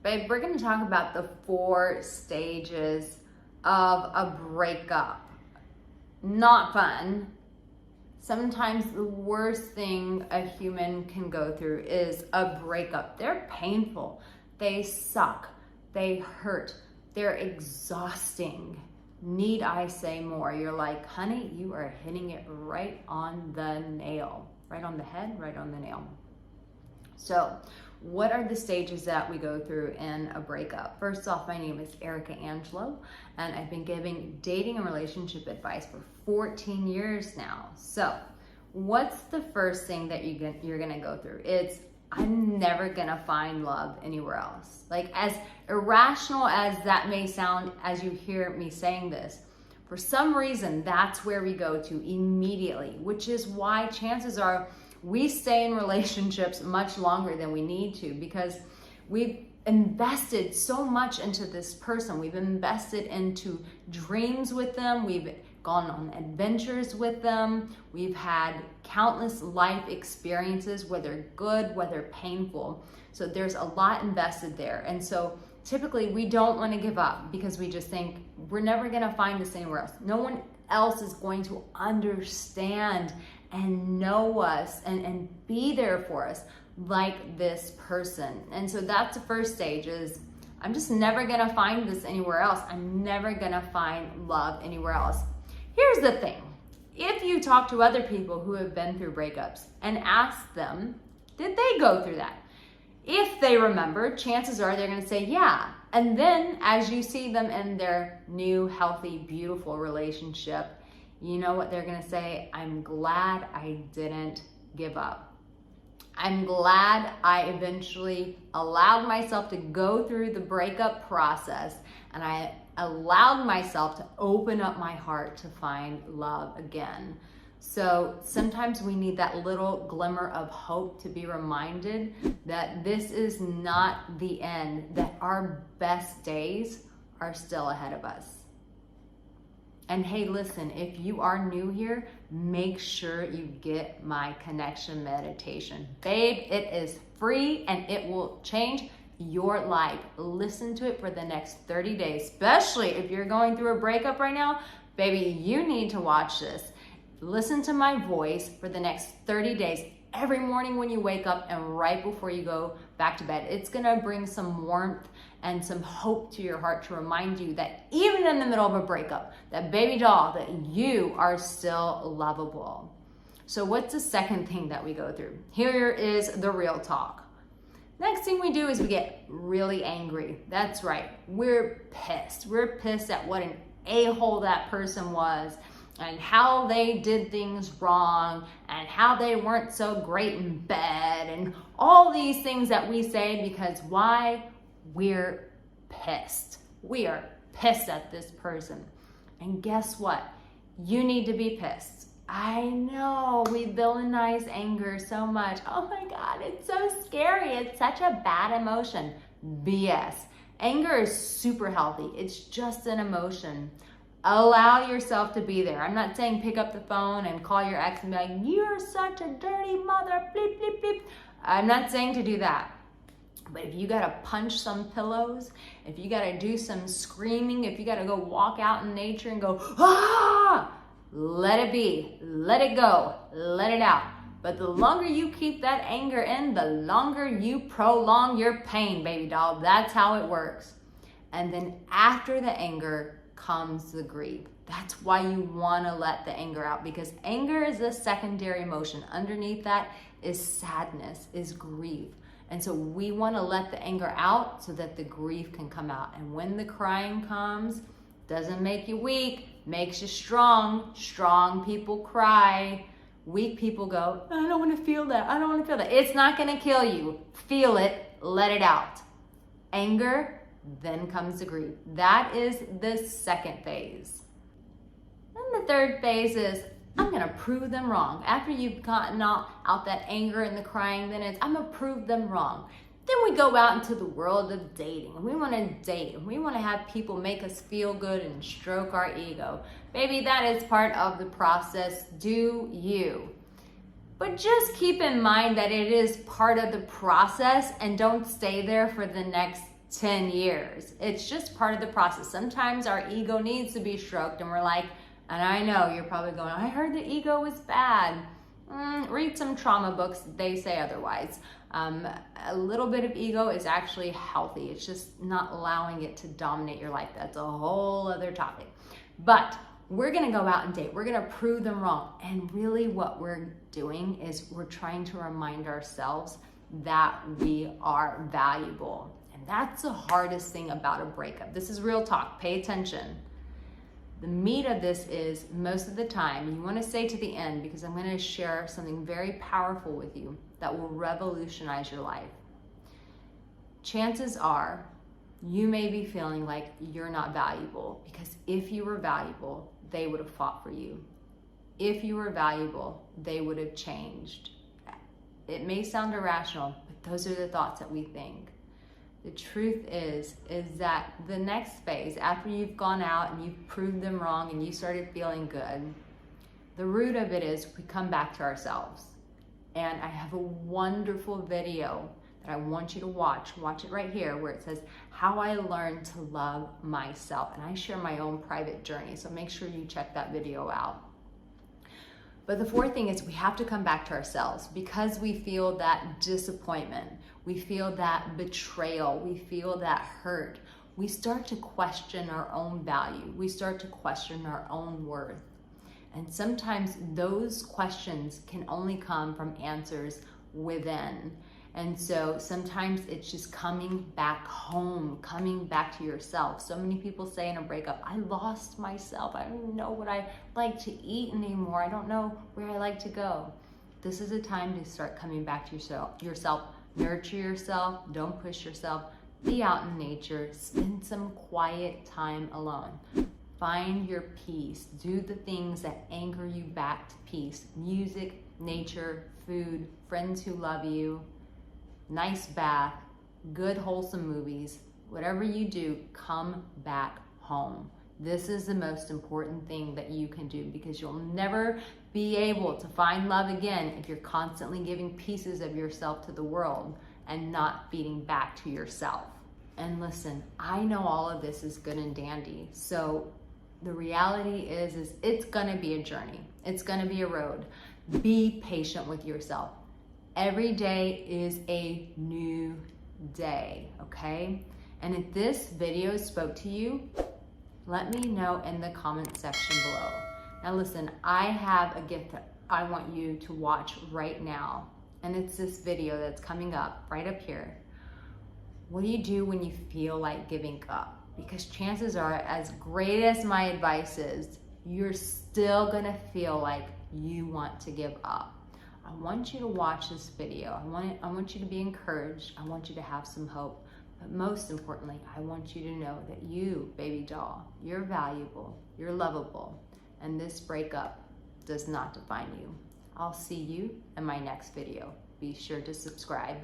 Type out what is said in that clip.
Babe, we're going to talk about the 4 stages of a breakup. Not fun. Sometimes the worst thing a human can go through is a breakup. They're painful. They suck. They hurt. They're exhausting. Need I say more? You're like, honey, you are hitting it right on the nail. Right on the head, right on the nail. So, what are the stages that we go through in a breakup? First off, my name is Arica Angelo, and I've been giving dating and relationship advice for 14 years now. So, what's the first thing that you're gonna go through? It's, I'm never gonna find love anywhere else. Like, as irrational as that may sound as you hear me saying this, for some reason, that's where we go to immediately, which is why chances are we stay in relationships much longer than we need to, because we've invested so much into this person. We've invested into dreams with them. We've gone on adventures with them. We've had countless life experiences, whether good, whether painful. So there's a lot invested there. And so typically we don't want to give up because we just think we're never going to find this anywhere else. No one else is going to understand and know us and be there for us like this person. And so that's the first stage, is I'm just never gonna find this anywhere else. I'm never gonna find love anywhere else. Here's the thing. If you talk to other people who have been through breakups and ask them, did they go through that? If they remember, chances are they're gonna say, yeah. And then as you see them in their new, healthy, beautiful relationship, you know what they're gonna say? I'm glad I didn't give up. I'm glad I eventually allowed myself to go through the breakup process, and I allowed myself to open up my heart to find love again. So sometimes we need that little glimmer of hope to be reminded that this is not the end, that our best days are still ahead of us. And hey, listen, if you are new here, make sure you get my connection meditation. Babe, it is free and it will change your life. Listen to it for the next 30 days, especially if you're going through a breakup right now. Baby, you need to watch this. Listen to my voice for the next 30 days, every morning when you wake up and right before you go back to bed. It's gonna bring some warmth and some hope to your heart to remind you that even in the middle of a breakup, that baby doll, that you are still lovable. So what's the second thing that we go through? Here is the real talk. Next thing we do is we get really angry. That's right, we're pissed. We're pissed at what an a-hole that person was, and how they did things wrong, and how they weren't so great in bed, and all these things that we say because why? We're pissed. We are pissed at this person. And guess what? You need to be pissed. I know we villainize anger so much. Oh my God, it's so scary. It's such a bad emotion. BS. Anger is super healthy. It's just an emotion. Allow yourself to be there. I'm not saying pick up the phone and call your ex and be like, you're such a dirty mother, bleep, bleep, bleep. I'm not saying to do that. But if you gotta punch some pillows, if you gotta do some screaming, if you gotta go walk out in nature and go, ah, let it be, let it go, let it out. But the longer you keep that anger in, the longer you prolong your pain, baby doll. That's how it works. And then after the anger comes the grief. That's why you wanna let the anger out, because anger is a secondary emotion. Underneath that is sadness, is grief. And so we want to let the anger out so that the grief can come out. And when the crying comes, doesn't make you weak, makes you strong. Strong people cry. Weak people go, I don't want to feel that. I don't want to feel that. It's not going to kill you. Feel it. Let it out. Anger, then comes the grief. That is the second phase. Then the third phase is, I'm gonna prove them wrong. After you've gotten out that anger and the crying, then it's, I'm gonna prove them wrong. Then we go out into the world of dating, and we wanna date, and we wanna have people make us feel good and stroke our ego. Baby, that is part of the process. Do you? But just keep in mind that it is part of the process, and don't stay there for the next 10 years. It's just part of the process. Sometimes our ego needs to be stroked and we're like, and I know you're probably going, I heard the ego was bad. Read some trauma books, they say otherwise. A little bit of ego is actually healthy. It's just not allowing it to dominate your life. That's a whole other topic. But we're gonna go out and date. We're gonna prove them wrong. And really what we're doing is we're trying to remind ourselves that we are valuable. And that's the hardest thing about a breakup. This is real talk, pay attention. The meat of this is, most of the time, you want to stay to the end because I'm going to share something very powerful with you that will revolutionize your life. Chances are you may be feeling like you're not valuable, because if you were valuable, they would have fought for you. If you were valuable, they would have changed. It may sound irrational, but those are the thoughts that we think. The truth is that the next phase, after you've gone out and you've proved them wrong and you started feeling good, the root of it is we come back to ourselves. And I have a wonderful video that I want you to watch. Watch it right here, where it says, How I Learned to Love Myself. And I share my own private journey, so make sure you check that video out. But the fourth thing is we have to come back to ourselves, because we feel that disappointment, we feel that betrayal, we feel that hurt. We start to question our own value. We start to question our own worth. And sometimes those questions can only come from answers within. And so sometimes it's just coming back home, coming back to yourself. So many people say in a breakup, I lost myself. I don't even know what I like to eat anymore. I don't know where I like to go. This is a time to start coming back to yourself. Nurture yourself. Don't push yourself. Be out in nature. Spend some quiet time alone. Find your peace. Do the things that anchor you back to peace. Music, nature, food, friends who love you, nice bath, good wholesome movies. Whatever you do, come back home. This is the most important thing that you can do, because you'll never be able to find love again if you're constantly giving pieces of yourself to the world and not feeding back to yourself. And listen, I know all of this is good and dandy. So the reality is it's gonna be a journey. It's gonna be a road. Be patient with yourself. Every day is a new day, okay? And if this video spoke to you, let me know in the comment section below. Now listen, I have a gift that I want you to watch right now. And it's this video that's coming up right up here. What do you do when you feel like giving up? Because chances are, as great as my advice is, you're still gonna feel like you want to give up. I want you to watch this video. I want you to be encouraged. I want you to have some hope. But most importantly, I want you to know that you, baby doll, you're valuable, you're lovable, and this breakup does not define you. I'll see you in my next video. Be sure to subscribe.